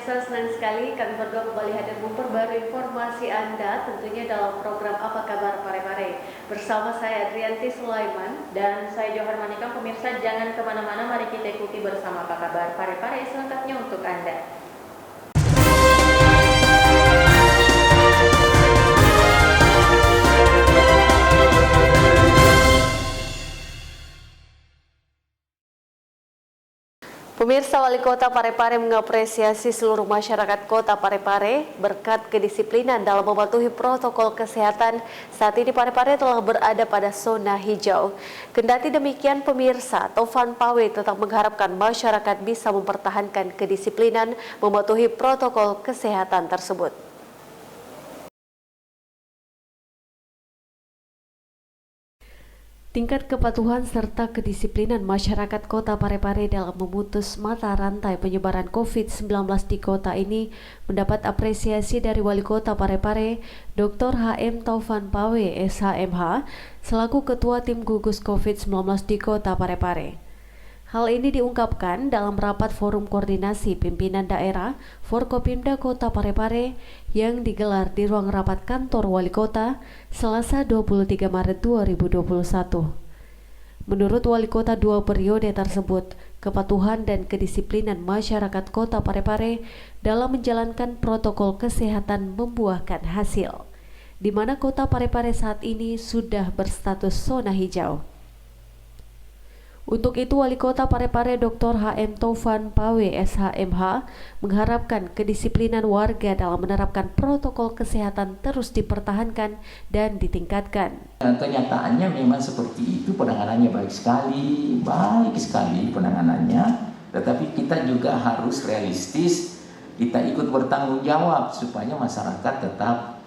pemirsa, senang sekali kami berdua kembali hadir memperbarui informasi Anda tentunya dalam program Apa Kabar Parepare. Bersama saya Adrianti Sulaiman dan saya Johar Manikam. Pemirsa jangan kemana-mana, mari kita ikuti bersama Apa Kabar Parepare selengkapnya untuk Anda. Pemirsa, Wali Kota Parepare mengapresiasi seluruh masyarakat Kota Parepare berkat kedisiplinan dalam mematuhi protokol kesehatan. Saat ini Parepare telah berada pada zona hijau. Kendati demikian, pemirsa, Taufan Pawe tetap mengharapkan masyarakat bisa mempertahankan kedisiplinan mematuhi protokol kesehatan tersebut. Tingkat kepatuhan serta kedisiplinan masyarakat Kota Parepare dalam memutus mata rantai penyebaran COVID-19 di kota ini mendapat apresiasi dari Wali Kota Parepare, Dr. H.M. Taufan Pawe, SHMH, selaku Ketua Tim Gugus COVID-19 di Kota Parepare. Hal ini diungkapkan dalam rapat Forum Koordinasi Pimpinan Daerah Forkopimda Kota Parepare yang digelar di ruang rapat kantor Wali Kota Selasa 23 Maret 2021. Menurut Wali Kota, dua periode tersebut, kepatuhan dan kedisiplinan masyarakat Kota Parepare dalam menjalankan protokol kesehatan membuahkan hasil, di mana Kota Parepare saat ini sudah berstatus zona hijau. Untuk itu, Wali Kota Parepare Dr. H.M. Taufan Pawe, SHMH, mengharapkan kedisiplinan warga dalam menerapkan protokol kesehatan terus dipertahankan dan ditingkatkan. Kenyataannya memang seperti itu, penanganannya baik sekali penanganannya, tetapi kita juga harus realistis, kita ikut bertanggung jawab supaya masyarakat tetap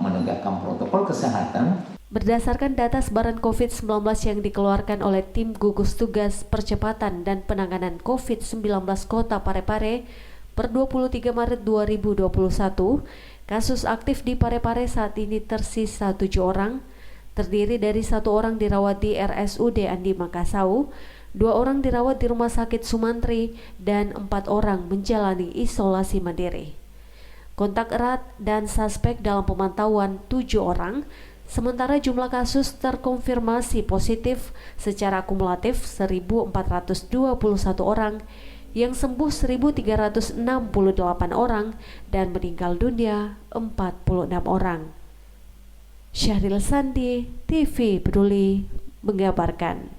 menegakkan protokol kesehatan. Berdasarkan data sebaran COVID-19 yang dikeluarkan oleh Tim Gugus Tugas Percepatan dan Penanganan COVID-19 Kota Parepare per 23 Maret 2021, kasus aktif di Parepare saat ini tersisa 7 orang, terdiri dari 1 orang dirawat di RSUD Andi Makassau, 2 orang dirawat di Rumah Sakit Sumantri, dan 4 orang menjalani isolasi mandiri. Kontak erat dan suspek dalam pemantauan 7 orang, sementara jumlah kasus terkonfirmasi positif secara kumulatif 1.421 orang, yang sembuh 1.368 orang, dan meninggal dunia 46 orang. Syahril Sandi, TV Peduli, mengabarkan.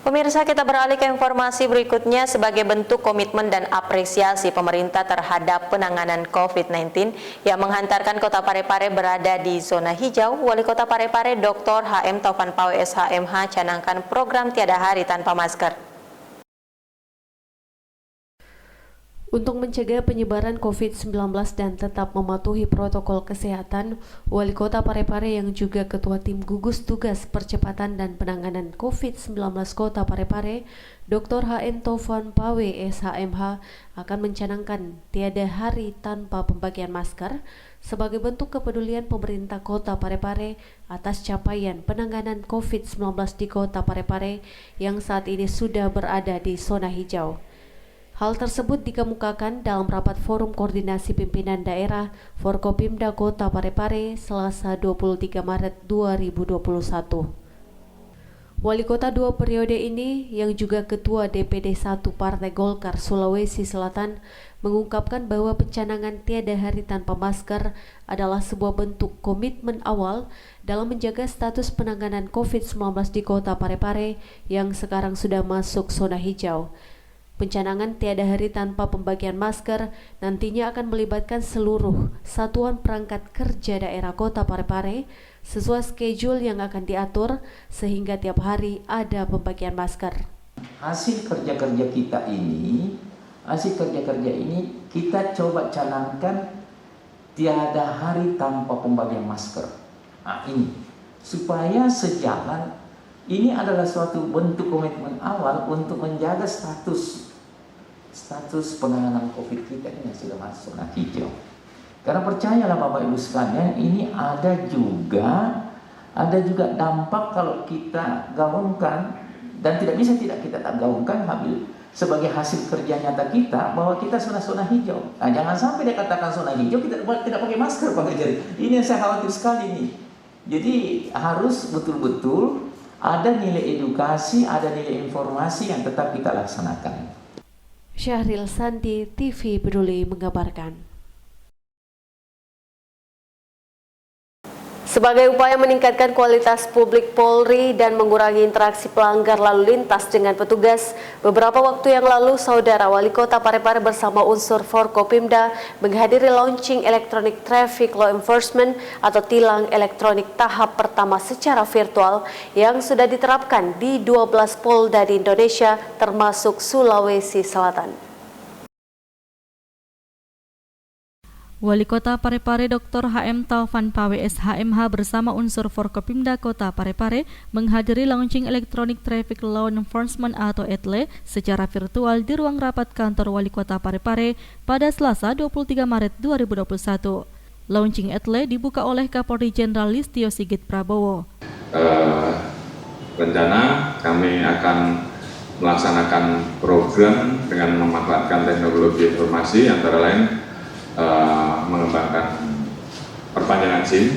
Pemirsa, kita beralih ke informasi berikutnya. Sebagai bentuk komitmen dan apresiasi pemerintah terhadap penanganan COVID-19 yang menghantarkan Kota Parepare berada di zona hijau, Wali Kota Parepare Dr. H.M. Taufan Pawe, SHMH, canangkan program Tiada Hari Tanpa Masker. Untuk mencegah penyebaran COVID-19 dan tetap mematuhi protokol kesehatan, Wali Kota Parepare yang juga Ketua Tim Gugus Tugas Percepatan dan Penanganan COVID-19 Kota Parepare, Dr. H.M. Taufan Pawe, SHMH, akan mencanangkan Tiada Hari Tanpa Pembagian Masker sebagai bentuk kepedulian pemerintah Kota Parepare atas capaian penanganan COVID-19 di Kota Parepare yang saat ini sudah berada di zona hijau. Hal tersebut dikemukakan dalam rapat Forum Koordinasi Pimpinan Daerah Forkopimda Kota Parepare Selasa 23 Maret 2021. Wali Kota 2 periode ini yang juga Ketua DPD 1 Partai Golkar Sulawesi Selatan mengungkapkan bahwa pencanangan Tiada Hari Tanpa Masker adalah sebuah bentuk komitmen awal dalam menjaga status penanganan COVID-19 di Kota Parepare yang sekarang sudah masuk zona hijau. Pencanangan Tiada Hari Tanpa Pembagian Masker nantinya akan melibatkan seluruh satuan perangkat kerja daerah Kota Parepare sesuai schedule yang akan diatur sehingga tiap hari ada pembagian masker. Hasil kerja-kerja ini kita coba canangkan Tiada Hari Tanpa Pembagian Masker. Nah, ini supaya sejalan. Ini adalah suatu bentuk komitmen awal untuk menjaga status penanganan COVID kita ini yang sudah masuk zona hijau. Karena percayalah Bapak Ibu sekalian, ini ada juga dampak kalau kita gaungkan Dan tidak bisa tidak kita gaungkan sebagai hasil kerja nyata kita bahwa kita zona hijau. Nah, jangan sampai dia katakan zona hijau kita tidak pakai masker, Pak Gajari. Ini yang saya khawatir sekali nih. Jadi harus betul-betul ada nilai edukasi, ada nilai informasi yang tetap kita laksanakan. Syahril Sandi, TV Peduli mengabarkan. Sebagai upaya meningkatkan kualitas publik Polri dan mengurangi interaksi pelanggar lalu lintas dengan petugas, beberapa waktu yang lalu Saudara Wali Kota Parepare bersama unsur Forkopimda menghadiri launching Electronic Traffic Law Enforcement atau tilang elektronik tahap pertama secara virtual yang sudah diterapkan di 12 Polda di Indonesia termasuk Sulawesi Selatan. Wali Kota Parepare Dr. HM Taufan PWS HMH bersama unsur Forkopimda Kota Parepare menghadiri launching Electronic Traffic Law Enforcement atau ETLE secara virtual di ruang rapat kantor Wali Kota Parepare pada Selasa 23 Maret 2021. Launching ETLE dibuka oleh Kapolri Jenderal Listio Sigit Prabowo. Rencana kami akan melaksanakan program dengan memanfaatkan teknologi informasi antara lain mengembangkan perpanjangan SIM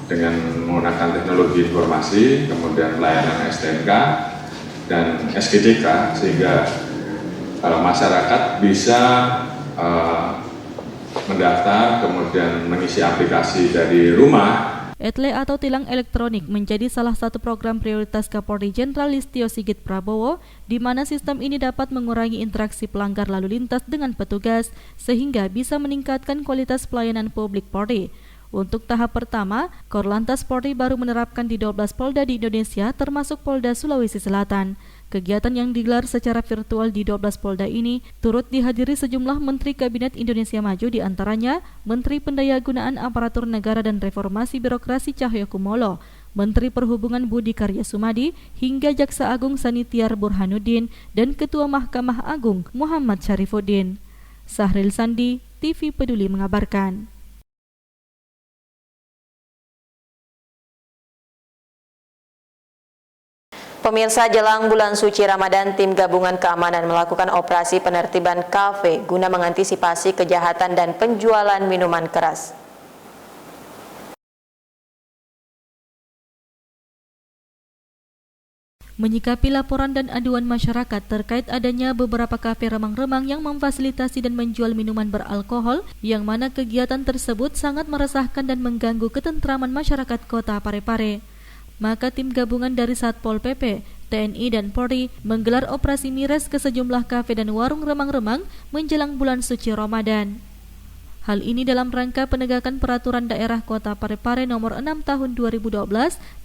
dengan menggunakan teknologi informasi, kemudian layanan STNK dan SGDK sehingga masyarakat bisa mendaftar kemudian mengisi aplikasi dari rumah. ETLE atau tilang elektronik menjadi salah satu program prioritas Kapolri Jenderal Listio Sigit Prabowo, di mana sistem ini dapat mengurangi interaksi pelanggar lalu lintas dengan petugas, sehingga bisa meningkatkan kualitas pelayanan publik Polri. Untuk tahap pertama, Korlantas Polri baru menerapkan di 12 Polda di Indonesia, termasuk Polda Sulawesi Selatan. Kegiatan yang digelar secara virtual di 12 Polda ini turut dihadiri sejumlah Menteri Kabinet Indonesia Maju, di antaranya Menteri Pendayagunaan Aparatur Negara dan Reformasi Birokrasi Cahyokumolo, Menteri Perhubungan Budi Karya Sumadi, hingga Jaksa Agung Sanitiar Burhanuddin dan Ketua Mahkamah Agung Muhammad Syarifuddin. Syahril Sandi, TV Peduli mengabarkan. Pemirsa, jelang bulan suci Ramadan, tim gabungan keamanan melakukan operasi penertiban kafe guna mengantisipasi kejahatan dan penjualan minuman keras. Menyikapi laporan dan aduan masyarakat terkait adanya beberapa kafe remang-remang yang memfasilitasi dan menjual minuman beralkohol, yang mana kegiatan tersebut sangat meresahkan dan mengganggu ketentraman masyarakat Kota Parepare, maka tim gabungan dari Satpol PP, TNI dan Polri menggelar operasi miras ke sejumlah kafe dan warung remang-remang menjelang bulan suci Ramadan. Hal ini dalam rangka penegakan peraturan daerah Kota Parepare nomor 6 tahun 2012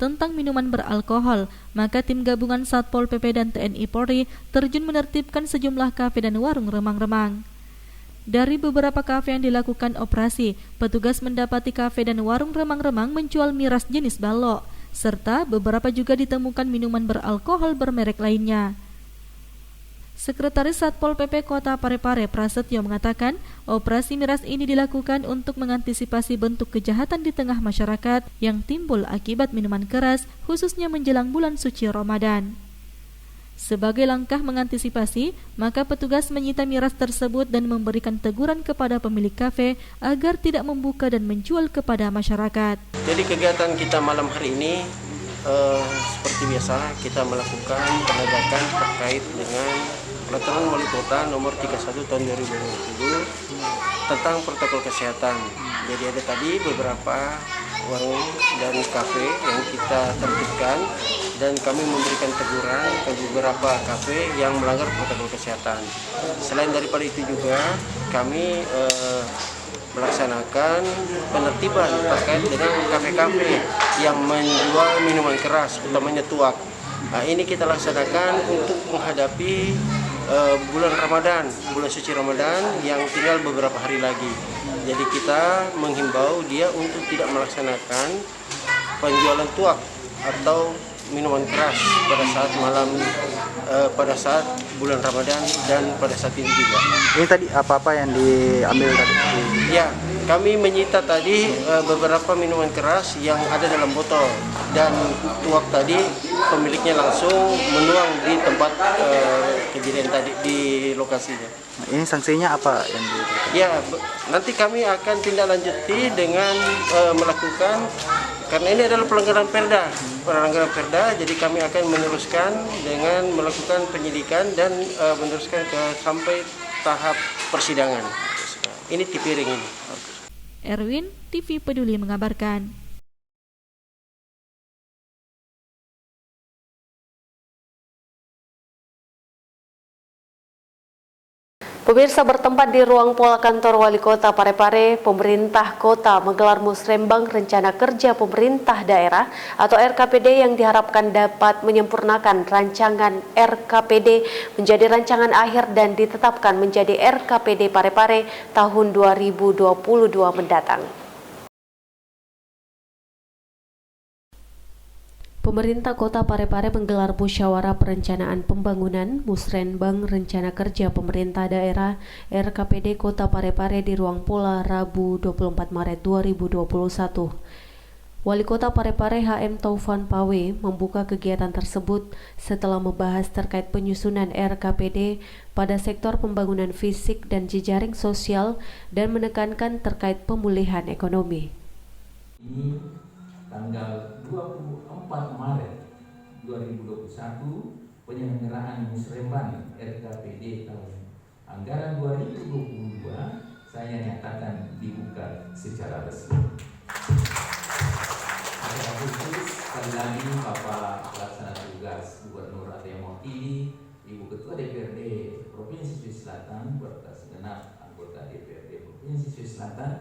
tentang minuman beralkohol, maka tim gabungan Satpol PP dan TNI Polri terjun menertibkan sejumlah kafe dan warung remang-remang. Dari beberapa kafe yang dilakukan operasi, petugas mendapati kafe dan warung remang-remang menjual miras jenis balok, serta beberapa juga ditemukan minuman beralkohol bermerek lainnya. Sekretaris Satpol PP Kota Parepare Prasetyo mengatakan, operasi miras ini dilakukan untuk mengantisipasi bentuk kejahatan di tengah masyarakat yang timbul akibat minuman keras, khususnya menjelang bulan suci Ramadan. Sebagai langkah mengantisipasi, maka petugas menyita miras tersebut dan memberikan teguran kepada pemilik kafe agar tidak membuka dan menjual kepada masyarakat. Jadi kegiatan kita malam hari ini seperti biasa kita melakukan penegakan terkait dengan Peraturan Wali Kota nomor 31 tahun 2020 tentang protokol kesehatan. Jadi ada tadi beberapa warung dan kafe yang kita tertibkan dan kami memberikan teguran ke beberapa kafe yang melanggar protokol kesehatan. Selain daripada itu juga kami melaksanakan penertiban terkait dengan kafe-kafe yang menjual minuman keras, utamanya tuak. Nah, ini kita laksanakan untuk menghadapi bulan Ramadan, bulan suci Ramadan yang tinggal beberapa hari lagi. Jadi kita menghimbau dia untuk tidak melaksanakan penjualan tuak atau minuman keras pada saat pada saat bulan Ramadan dan pada saat ini juga. Ini tadi apa-apa yang diambil tadi? Ya, kami menyita tadi beberapa minuman keras yang ada dalam botol. dan tuak tadi pemiliknya langsung menuang di tempat kejadian tadi di lokasinya. Ini sanksinya apa yang diberikan? Ya, nanti kami akan tindak lanjuti dengan melakukan, karena ini adalah pelanggaran perda, jadi kami akan meneruskan dengan melakukan penyidikan dan meneruskan sampai tahap persidangan. Ini tipiring ini. Erwin, TV Peduli mengabarkan. Pemirsa, bertempat di ruang pola kantor Wali Kota Parepare, pemerintah kota menggelar musrembang rencana kerja pemerintah daerah atau RKPD yang diharapkan dapat menyempurnakan rancangan RKPD menjadi rancangan akhir dan ditetapkan menjadi RKPD Parepare tahun 2022 mendatang. Pemerintah Kota Parepare menggelar musyawarah perencanaan pembangunan musrenbang rencana kerja pemerintah daerah RKPD Kota Parepare di Ruang Pola Rabu 24 Maret 2021. Wali Kota Parepare HM Taufan Pawe membuka kegiatan tersebut setelah membahas terkait penyusunan RKPD pada sektor pembangunan fisik dan jejaring sosial dan menekankan terkait pemulihan ekonomi. Ini tanggal 24 Maret 2021 penyelenggaraan musrembang RKPD tahun anggaran 2022 saya nyatakan dibuka secara resmi. Secara khusus sekali lagi Bapak Pelaksana Tugas Gubernur ada yang mewakili, Ibu Ketua DPRD Provinsi Sulawesi Selatan beserta segenap anggota DPRD Provinsi Sulawesi Selatan,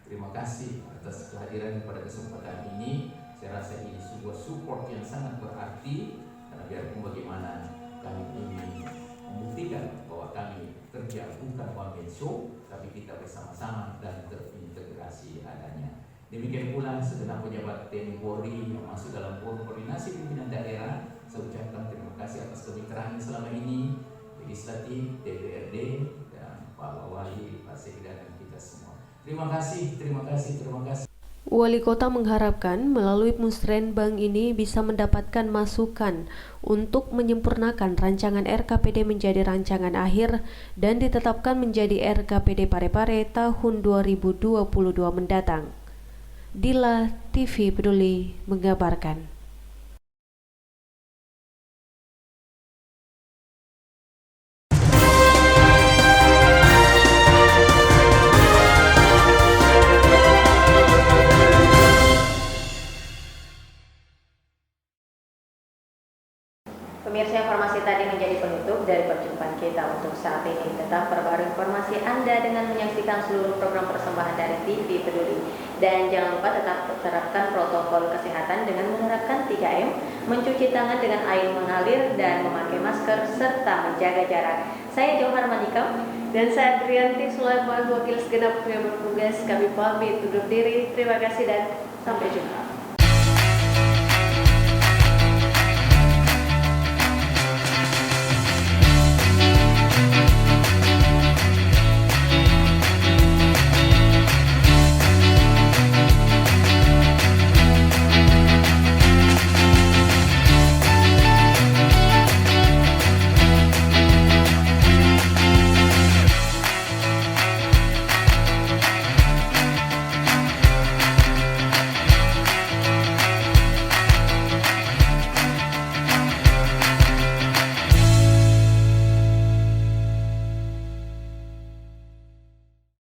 terima kasih atas kehadiran pada kesempatan ini. Saya rasa ini sebuah support yang sangat berarti karena biarpun bagaimana kami ingin membuktikan bahwa kami kerja bukan one man show, tapi kita bersama-sama dan terintegrasi adanya. Demikian pula segenap pejabat TNI Polri yang masuk dalam forum koordinasi pimpinan daerah, saya ucapkan terima kasih atas kemitraan selama ini, legislatif, DPRD, dan Pak Wali, Pak Sekda, dan kita semua. Terima kasih, terima kasih, terima kasih. Wali Kota mengharapkan melalui musrenbang ini bisa mendapatkan masukan untuk menyempurnakan rancangan RKPD menjadi rancangan akhir dan ditetapkan menjadi RKPD Parepare tahun 2022 mendatang. Dila, TV Peduli mengabarkan. Pemirsa, informasi tadi menjadi penutup dari perjumpaan kita untuk saat ini. Tetap perbarui informasi Anda dengan menyaksikan seluruh program persembahan dari TV Peduli. Dan jangan lupa tetap terapkan protokol kesehatan dengan menerapkan 3M, mencuci tangan dengan air mengalir dan memakai masker serta menjaga jarak. Saya Johar Manikam dan saya Adrianti Sulaiman, wakil segenap yang bertugas. Kami pamit undur diri. Terima kasih dan sampai jumpa.